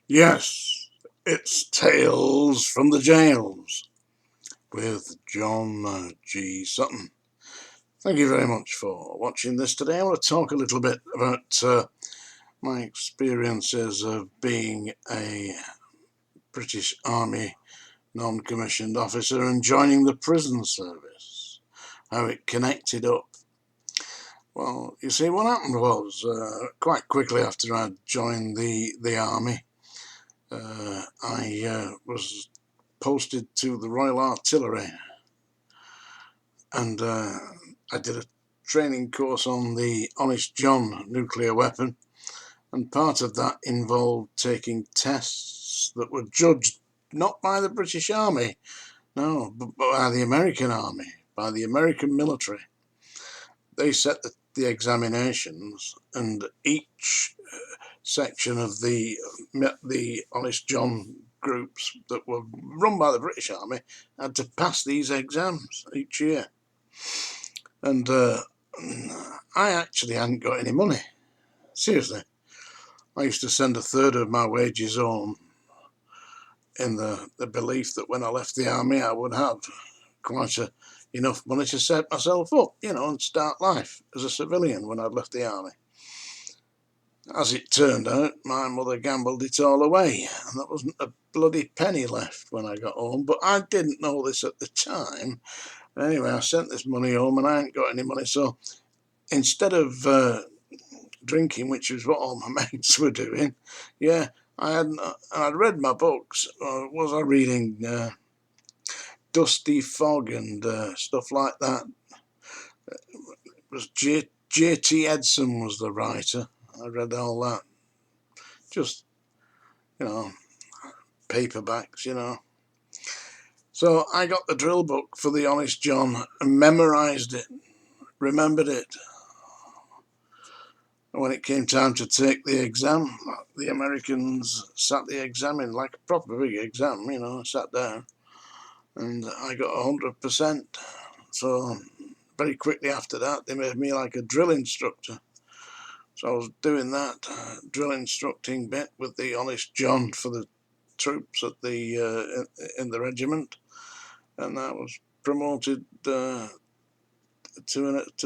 Yes, it's Tales from the Jails with John G. Sutton. Thank you very much for watching this today. I want to talk a little bit about my experiences of being a British Army non-commissioned officer and joining the prison service, how it connected up. Well, you see, what happened was quite quickly after I joined the Army, I was posted to the Royal Artillery, and I did a training course on the Honest John nuclear weapon, and part of that involved taking tests that were judged not by the British Army, no, but by the American Army, by the American military. They set the examinations, and each section of the Honest John groups that were run by the British Army had to pass these exams each year. And I actually hadn't got any money. Seriously. I used to send a third of my wages home in the belief that when I left the Army I would have quite enough money to set myself up, and start life as a civilian when I'd left the Army. As it turned out, my mother gambled it all away, and there wasn't a bloody penny left when I got home, but I didn't know this at the time. Anyway, I sent this money home and I ain't got any money, so instead of drinking, which was what all my mates were doing, I'd read my books. Was I reading Dusty Fog and stuff like that? It was J.T. Edson was the writer. I read all that. Just, paperbacks. So I got the drill book for the Honest John and memorised it, remembered it. And when it came time to take the exam, the Americans sat the exam in like a proper big exam, I sat down and I got 100%. So very quickly after that, they made me like a drill instructor. So I was doing that drill instructing bit with the Honest John for the troops at the in the regiment, and I was promoted to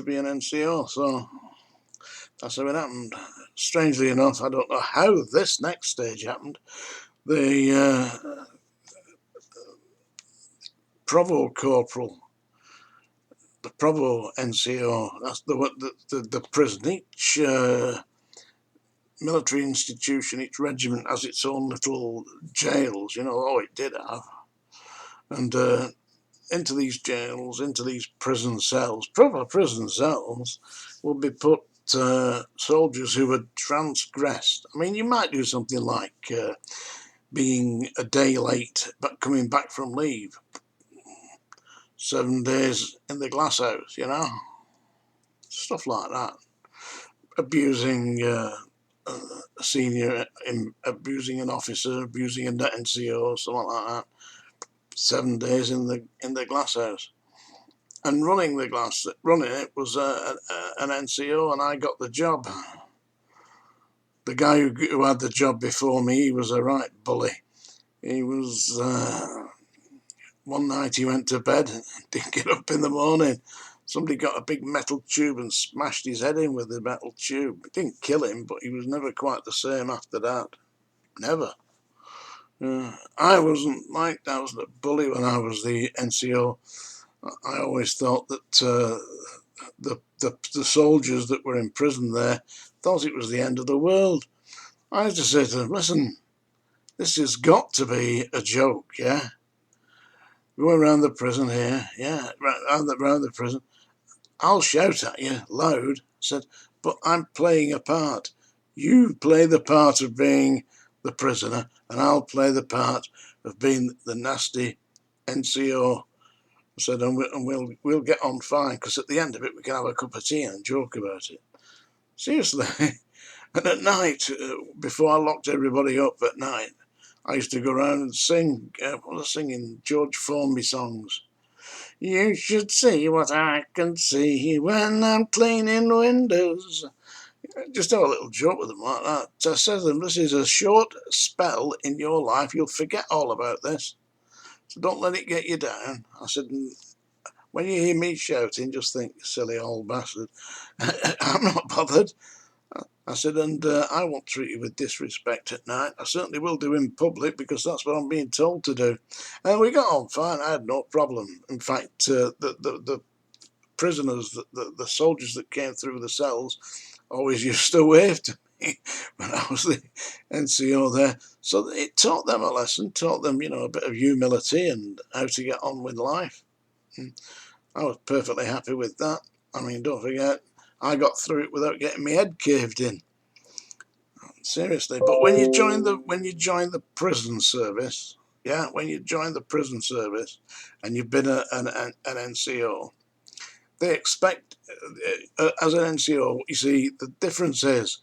be an NCO. So that's how it happened. Strangely enough, I don't know how this next stage happened. The Provo Corporal, the Provo NCO, that's the prison. Each military institution, each regiment has its own little jails, it did have. And into these jails, into these prison cells, proper prison cells, would be put soldiers who had transgressed. I mean, you might do something like being a day late but coming back from leave, 7 days in the glass house, stuff like that. Abusing a senior, abusing an officer, abusing an NCO, something like that. 7 days in the glass house. And running it was an NCO, and I got the job. The guy who had the job before me, he was a right bully. He was, one night he went to bed and didn't get up in the morning. Somebody got a big metal tube and smashed his head in with the metal tube. It didn't kill him, but he was never quite the same after that. Never. I wasn't like that. I was a bully when I was the NCO. I always thought that the soldiers that were in prison there thought it was the end of the world. I had to say to them, listen, this has got to be a joke, yeah? Go around the prison here, yeah, around the prison. I'll shout at you loud. I said, but I'm playing a part. You play the part of being the prisoner, and I'll play the part of being the nasty NCO. I said, and we'll get on fine, because at the end of it we can have a cup of tea and joke about it. Seriously. And at night, before I locked everybody up at night, I used to go around and sing. I was singing George Formby songs. You should see what I can see when I'm cleaning windows. Just have a little joke with them like that. So I said to them, this is a short spell in your life. You'll forget all about this. So don't let it get you down. I said, when you hear me shouting, just think, silly old bastard. I'm not bothered. I said, and I won't treat you with disrespect at night. I certainly will do in public because that's what I'm being told to do. And we got on fine. I had no problem. In fact, the prisoners, the soldiers that came through the cells always used to wave to me when I was the NCO there. So it taught them a lesson, taught them, a bit of humility and how to get on with life. I was perfectly happy with that. I mean, don't forget, I got through it without getting my head caved in. Seriously. But when you join the prison service, when you join the prison service and you've been an NCO, they expect, as an NCO, you see, the difference is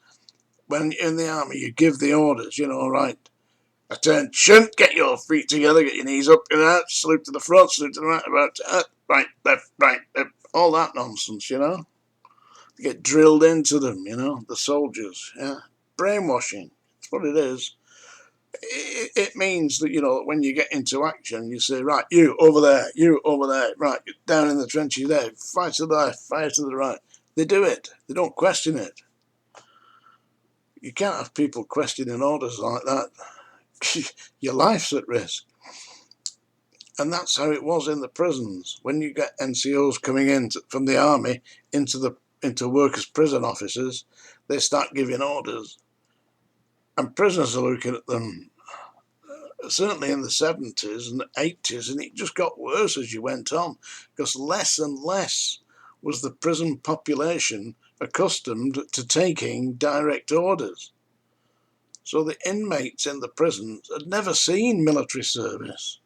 when you're in the army, you give the orders, right, attention, get your feet together, get your knees up and out, salute to the front, salute to the right, right, left, all that nonsense, You get drilled into them, the soldiers, brainwashing, that's what it is. It means that, when you get into action, you say, right, you over there, right, down in the trenches there, fire to the left, fire to the right. They do it. They don't question it. You can't have people questioning orders like that. Your life's at risk. And that's how it was in the prisons. When you get NCOs coming in from the army into work as prison officers, they start giving orders. And prisoners are looking at them, certainly in the 70s and 80s, and it just got worse as you went on, because less and less was the prison population accustomed to taking direct orders. So the inmates in the prisons had never seen military service,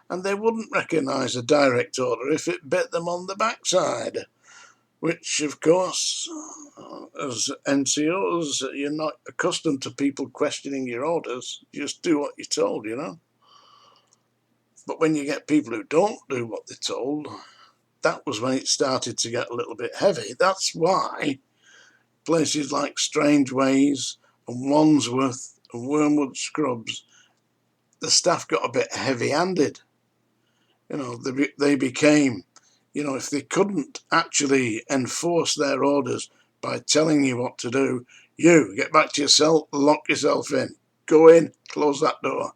and they wouldn't recognise a direct order if it bit them on the backside, which, of course, as NCOs, you're not accustomed to people questioning your orders. You just do what you're told, But when you get people who don't do what they're told, that was when it started to get a little bit heavy. That's why places like Strange Ways and Wandsworth and Wormwood Scrubs, the staff got a bit heavy-handed. They became, if they couldn't actually enforce their orders by telling you what to do, you get back to your cell, lock yourself in, go in, close that door.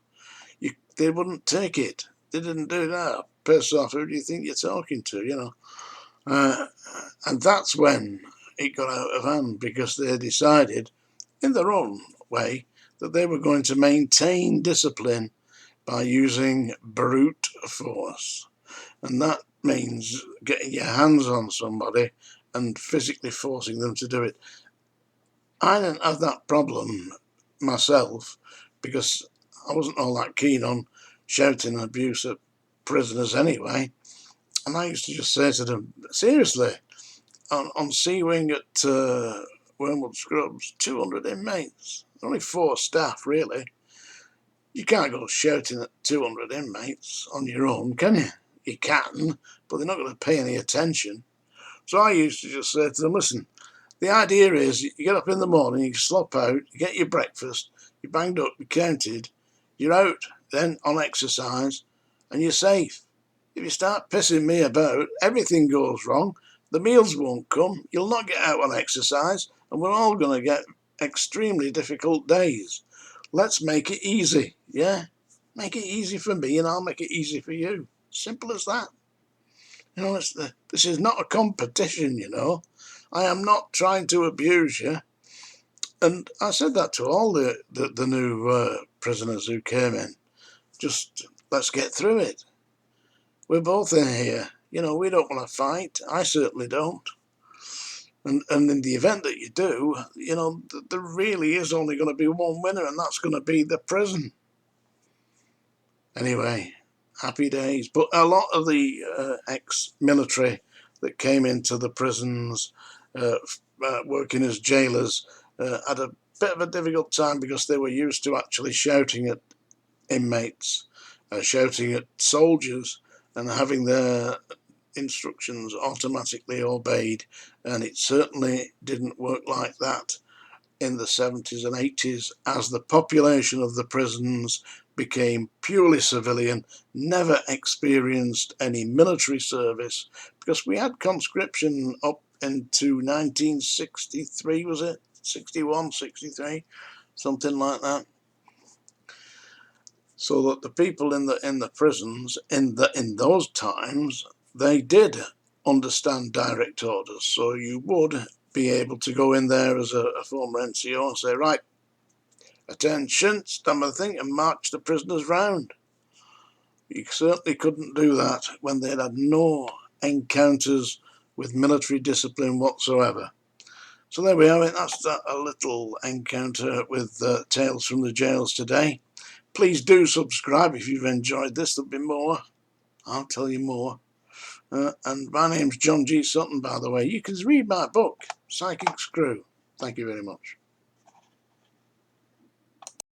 They wouldn't take it. They didn't do that. Piss off, who do you think you're talking to, and that's when it got out of hand, because they decided, in their own way, that they were going to maintain discipline by using brute force. And that means getting your hands on somebody and physically forcing them to do it. I didn't have that problem myself, because I wasn't all that keen on shouting abuse at prisoners anyway. And I used to just say to them, seriously, on C Wing at Wormwood Scrubs, 200 inmates, only 4 staff really. You can't go shouting at 200 inmates on your own, can you? You can, but they're not going to pay any attention. So I used to just say to them, listen, the idea is you get up in the morning, you slop out, you get your breakfast, you're banged up, you're counted, you're out then on exercise, and you're safe. If you start pissing me about, everything goes wrong, the meals won't come, you'll not get out on exercise, and we're all going to get extremely difficult days. Let's make it easy, yeah? Make it easy for me and I'll make it easy for you. Simple as that. This is not a competition, I am not trying to abuse you. And I said that to all the new prisoners who came in. Just let's get through it. We're both in here. We don't want to fight. I certainly don't. And in the event that you do, there really is only going to be one winner, and that's going to be the prison. Anyway, happy days. But a lot of the ex-military that came into the prisons working as jailers had a bit of a difficult time, because they were used to actually shouting at inmates, shouting at soldiers, and having their instructions automatically obeyed. And it certainly didn't work like that in the 70s and 80s as the population of the prisons became purely civilian, never experienced any military service, because we had conscription up into 1963, was it? 61, 63, something like that. So that the people in the prisons in those times, they did understand direct orders. So you would be able to go in there as a former NCO and say, right, attention, stand by the thing, and march the prisoners round. You certainly couldn't do that when they'd had no encounters with military discipline whatsoever. So there we have it. That's a little encounter with Tales from the Jails today. Please do subscribe if you've enjoyed this. There'll be more. I'll tell you more. And my name's John G. Sutton, by the way. You can read my book, Psychic Screw. Thank you very much.